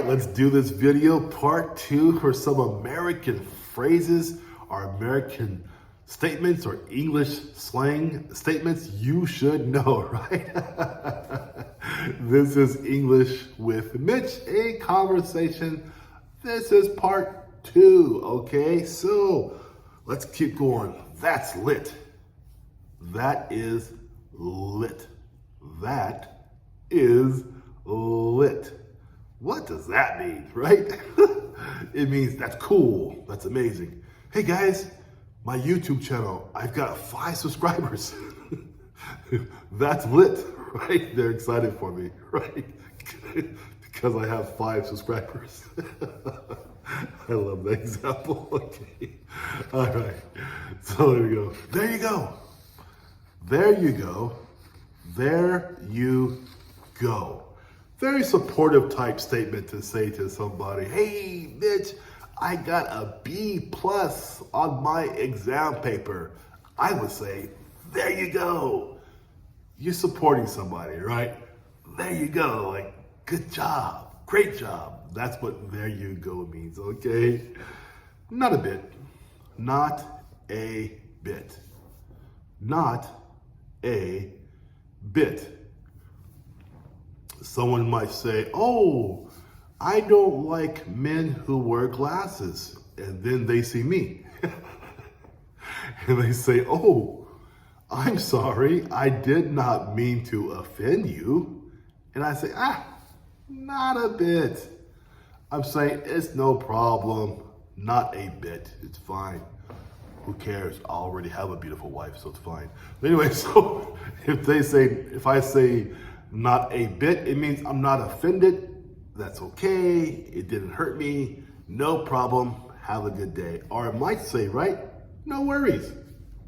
right, let's do this video part 2 for some American phrases or American statements or English slang statements you should know, right? This is English with Mitch A conversation. This is part 2, okay? So let's keep going. That's lit. That is lit. That is lit. What does that mean, right? It means that's cool, that's amazing. Hey guys, my YouTube channel, I've got 5 subscribers. That's lit, right? They're excited for me, right? Because I have 5 subscribers. I love that example, okay. All right, so there we go. There you go. There you go. There you go. Very supportive type statement to say to somebody, hey, Mitch, I got a B+ on my exam paper. I would say, there you go. You're supporting somebody, right? There you go, like, good job, great job. That's what there you go means, okay? Not a bit, not a bit, not a bit. Someone might say, oh, I don't like men who wear glasses. And then they see me. And they say, oh, I'm sorry, I did not mean to offend you. And I say, not a bit. I'm saying, it's no problem, not a bit, it's fine. Who cares? I already have a beautiful wife, so it's fine. But anyway, so if I say not a bit, it means I'm not offended. That's okay. It didn't hurt me. No problem. Have a good day. Or it might say, right? No worries,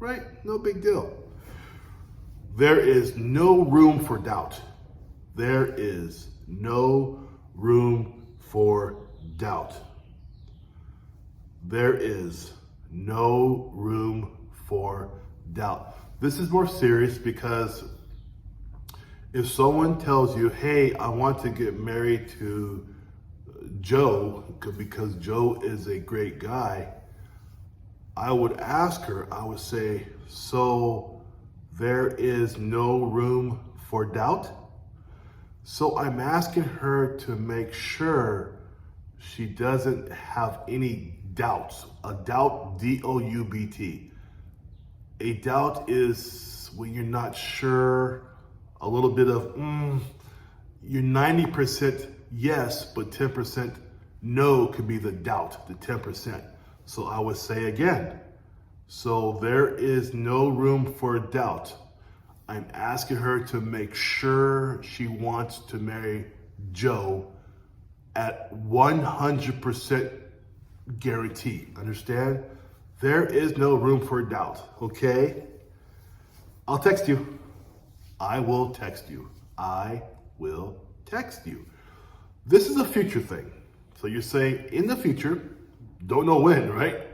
right? No big deal. There is no room for doubt. There is no room for doubt. There is no room for doubt. This is more serious because if someone tells you, hey, I want to get married to Joe because Joe is a great guy, I would ask her, I would say, so there is no room for doubt? So I'm asking her to make sure she doesn't have any doubts. A doubt, D-O-U-B-T. A doubt is when you're not sure, a little bit of, you're 90% yes, but 10% no could be the doubt, the 10%. So I would say again, so there is no room for doubt. I'm asking her to make sure she wants to marry Joe at 100% guarantee. Understand? There is no room for doubt, okay? I'll text you. I will text you. I will text you. This is a future thing. So you're saying in the future, don't know when, right?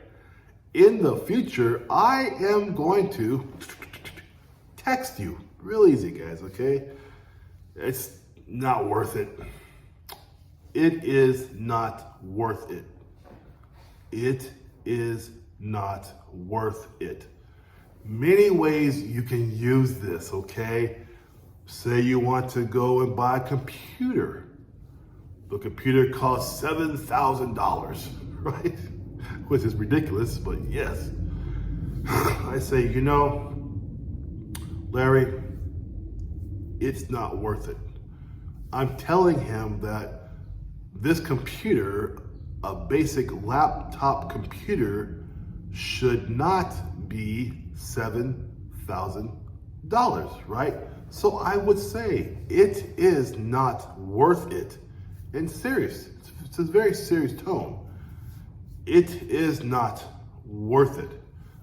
In the future, I am going to text you. Real easy, guys, okay? It's not worth it. It is not worth it. It is not worth it. Many ways you can use this, okay? Say you want to go and buy a computer. The computer costs $7,000, right? Which is ridiculous, but yes. I say, Larry, it's not worth it. I'm telling him that this computer, a basic laptop computer, should not be $7,000, right? So I would say it is not worth it. And serious, it's a very serious tone. It is not worth it.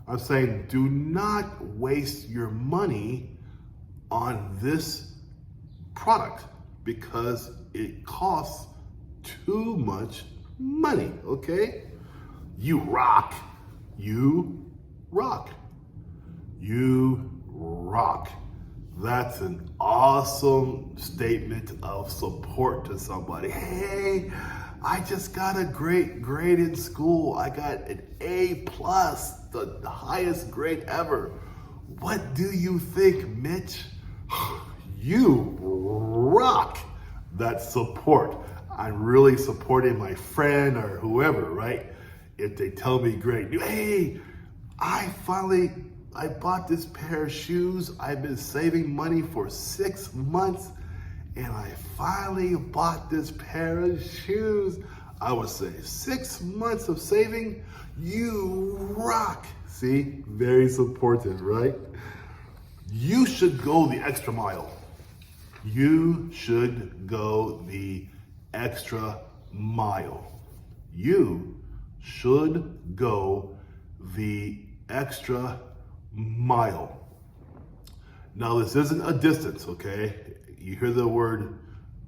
I'm saying do not waste your money on this product because it costs too much money, okay? You rock. You rock. You rock. That's an awesome statement of support to somebody. Hey, I just got a great grade in school. I got an A+, the highest grade ever. What do you think, Mitch? You rock. That support. I'm really supporting my friend or whoever, right? If they tell me great, hey, I bought this pair of shoes. I've been saving money for 6 months and I finally bought this pair of shoes. I would say 6 months of saving, you rock. See, very supportive, right? You should go the extra mile. You should go the extra mile. You should go the extra mile. Now, this isn't a distance, okay? You hear the word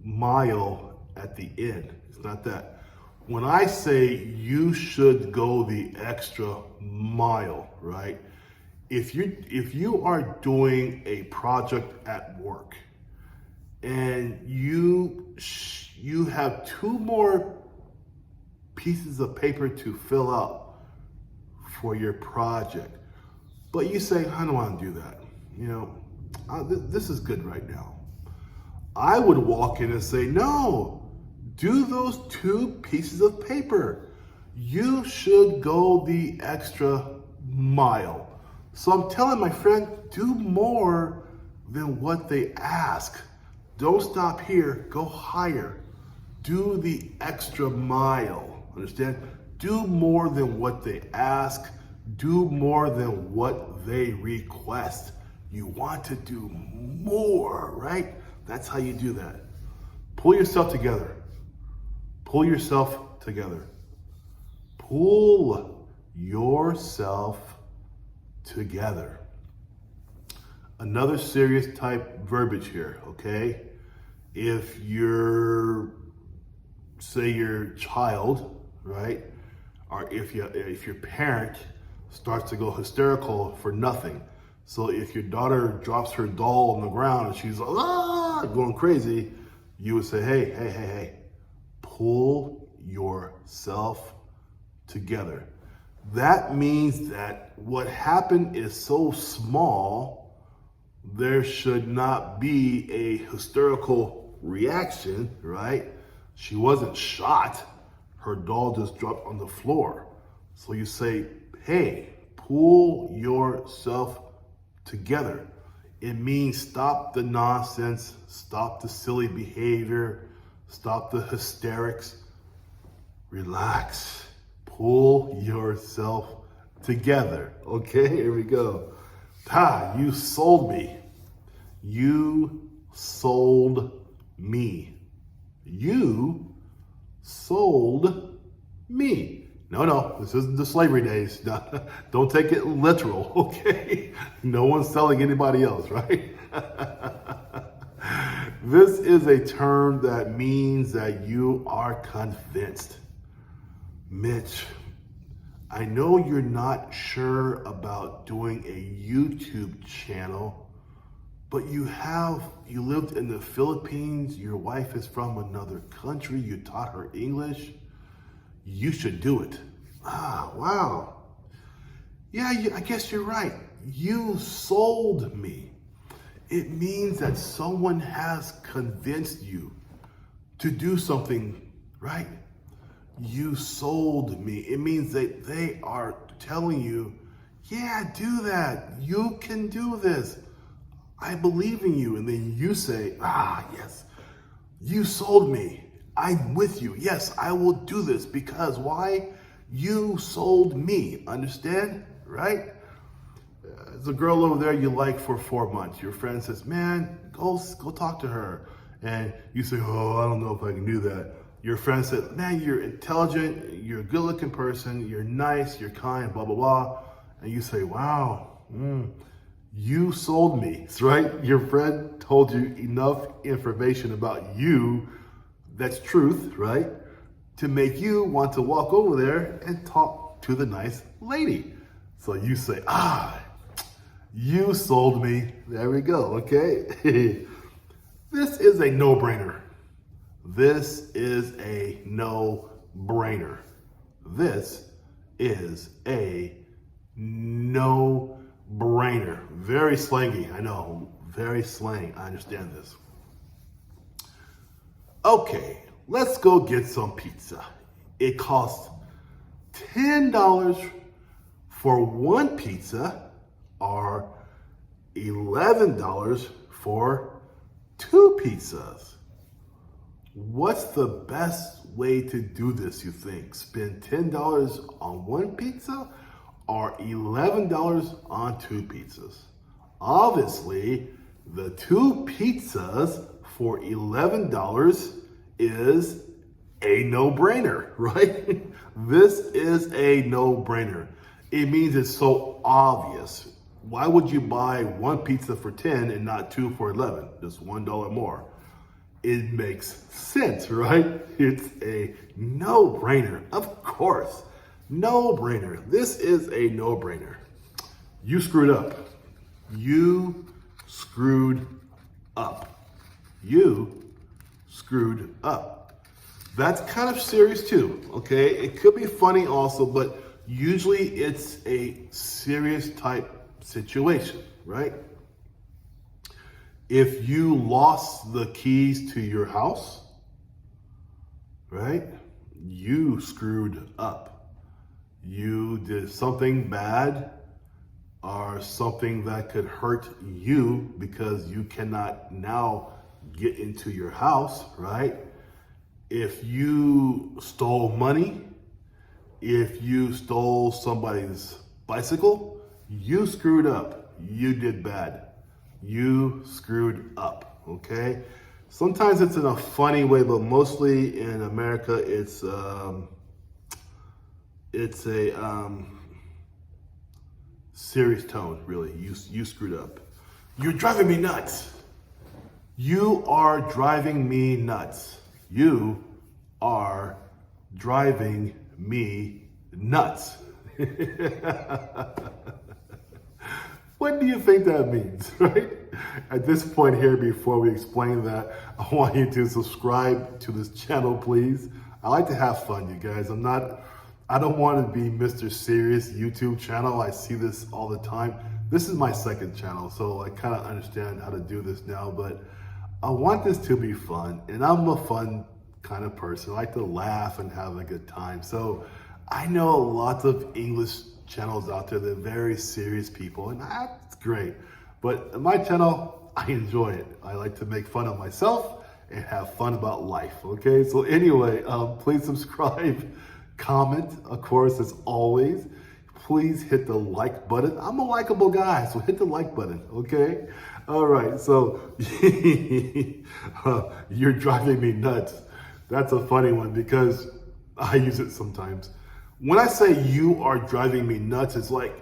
mile at the end. It's not that. When I say you should go the extra mile, right? If you are doing a project at work and you have 2 more pieces of paper to fill out for your project, but you say, I don't want to do that. This is good right now. I would walk in and say, no, do those 2 pieces of paper. You should go the extra mile. So I'm telling my friend, do more than what they ask. Don't stop here, go higher. Do the extra mile, understand? Do more than what they ask. Do more than what they request. You want to do more, right? That's how you do that. Pull yourself together. Pull yourself together. Pull yourself together. Another serious type verbiage here, okay? If say your child, right? Or if your parent starts to go hysterical for nothing. So if your daughter drops her doll on the ground and she's going crazy, you would say, hey, pull yourself together. That means that what happened is so small, there should not be a hysterical reaction, right? She wasn't shot. Her doll just dropped on the floor. So you say, hey, pull yourself together. It means stop the nonsense, stop the silly behavior, stop the hysterics, relax, pull yourself together. Okay, here we go. You sold me. You sold me. You sold me. No, this isn't the slavery days. Don't take it literal, okay? No one's selling anybody else, right? This is a term that means that you are convinced. Mitch, I know you're not sure about doing a YouTube channel, but you lived in the Philippines, your wife is from another country, you taught her English. You should do it. Wow. Yeah, I guess you're right. You sold me. It means that someone has convinced you to do something, right? You sold me. It means that they are telling you, yeah, do that. You can do this. I believe in you. And then you say, yes, you sold me. I'm with you. Yes, I will do this because why? You sold me. Understand? Right? There's a girl over there you like for 4 months. Your friend says, man, go talk to her. And you say, I don't know if I can do that. Your friend says, man, you're intelligent, you're a good looking person, you're nice, you're kind, blah, blah, blah. And you say, wow, you sold me, right? Your friend told you enough information about you that's truth, right? To make you want to walk over there and talk to the nice lady. So you say, you sold me. There we go, okay? This is a no-brainer. This is a no-brainer. This is a no-brainer. Very slangy, I know. Very slang. I understand this. Okay, let's go get some pizza. It costs $10 for one pizza or $11 for two pizzas. What's the best way to do this, you think? Spend $10 on one pizza or $11 on two pizzas? Obviously, the two pizzas for $11 is a no-brainer, right? This is a no-brainer. It means it's so obvious. Why would you buy one pizza for 10 and not two for 11? Just $1 more. It makes sense, right? It's a no-brainer. Of course, no-brainer. This is a no-brainer. You screwed up. You screwed up. You screwed up. That's kind of serious too, okay? It could be funny also, but usually it's a serious type situation, right? If you lost the keys to your house, right? You screwed up. You did something bad or something that could hurt you because you cannot now get into your house, right? If you stole money, if you stole somebody's bicycle, you screwed up. You did bad. You screwed up, okay? Sometimes it's in a funny way, but mostly in America, it's a serious tone, really. You screwed up. You're driving me nuts. You are driving me nuts. You are driving me nuts. What do you think that means, right? At this point here, before we explain that, I want you to subscribe to this channel, please. I like to have fun, you guys. I don't want to be Mr. Serious YouTube channel. I see this all the time. This is my second channel, so I kind of understand how to do this now, but I want this to be fun, and I'm a fun kind of person. I like to laugh and have a good time. So I know lots of English channels out there that are very serious people, and that's great. But my channel, I enjoy it. I like to make fun of myself and have fun about life, okay? So anyway, please subscribe, comment, of course, as always. Please hit the like button. I'm a likable guy, so hit the like button, okay? All right, so you're driving me nuts. That's a funny one because I use it sometimes. When I say you are driving me nuts, it's like,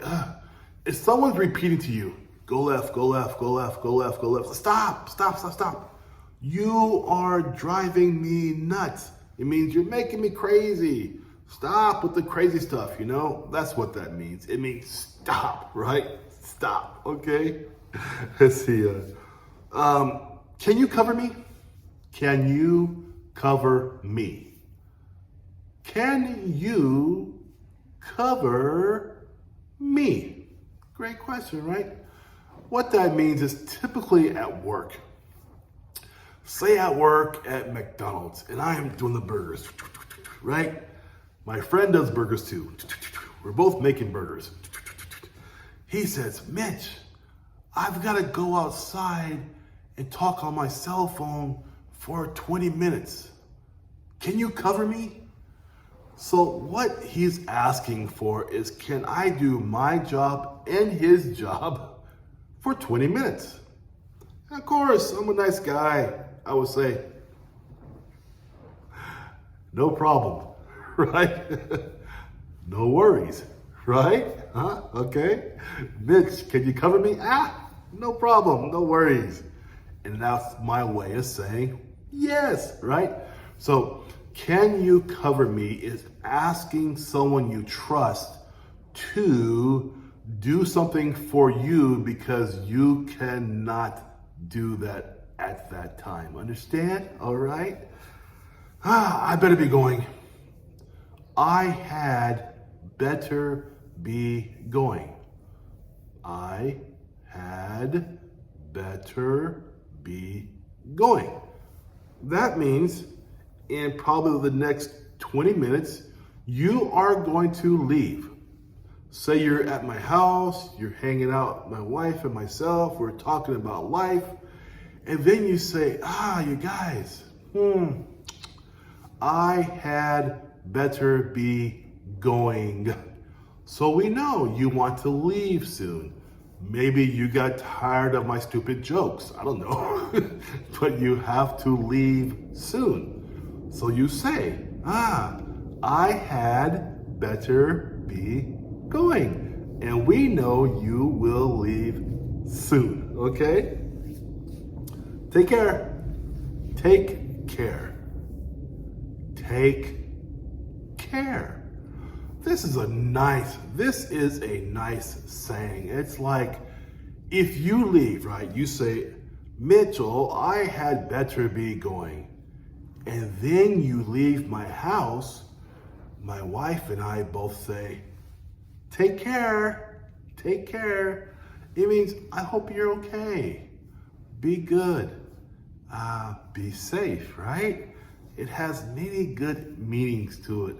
if someone's repeating to you, go left, go left, go left, go left, go left. Stop, stop, stop, stop. You are driving me nuts. It means you're making me crazy. Stop with the crazy stuff, you know? That's what that means. It means stop, right? Stop, okay? Let's see. Can you cover me? Can you cover me? Can you cover me? Great question, right? What that means is typically at work. Say at work at McDonald's, and I am doing the burgers, right? My friend does burgers too. We're both making burgers. He says, Mitch, I've got to go outside and talk on my cell phone for 20 minutes. Can you cover me? So what he's asking for is, can I do my job and his job for 20 minutes? And of course, I'm a nice guy. I would say, no problem, right? No worries, right? Huh? Okay. Mitch, can you cover me? No problem, no worries. And that's my way of saying yes, right? So, can you cover me is asking someone you trust to do something for you because you cannot do that at that time. Understand? All right? I better be going. I had better be going. I had better be going. That means in probably the next 20 minutes, you are going to leave. Say you're at my house, you're hanging out, my wife and myself, we're talking about life, and then you say, you guys, I had better be going. So we know you want to leave soon. Maybe you got tired of my stupid jokes. I don't know. But you have to leave soon. So you say, I had better be going. And we know you will leave soon. Okay? Take care. Take care. Take care. This is a nice saying. It's like, if you leave, right, you say, Mitchell, I had better be going. And then you leave my house, my wife and I both say, take care, take care. It means, I hope you're okay. Be good. Be safe, right? It has many good meanings to it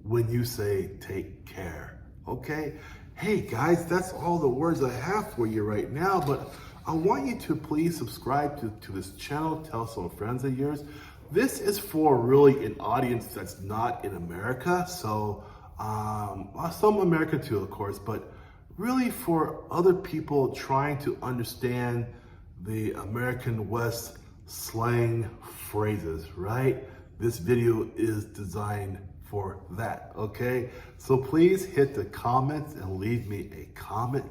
when you say take care, okay? Hey guys, that's all the words I have for you right now, but I want you to please subscribe to this channel, tell some friends of yours. This is for really an audience that's not in America, so some America too, of course, but really for other people trying to understand the American West slang phrases, right? This video is designed for that, okay? So please hit the comments and leave me a comment.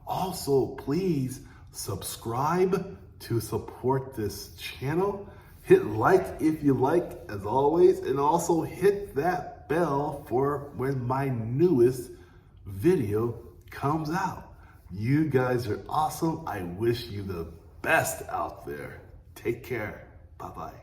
Also, please subscribe to support this channel. Hit like if you like, as always, and also hit that bell for when my newest video comes out. You guys are awesome. I wish you the best out there. Take care. Bye-bye.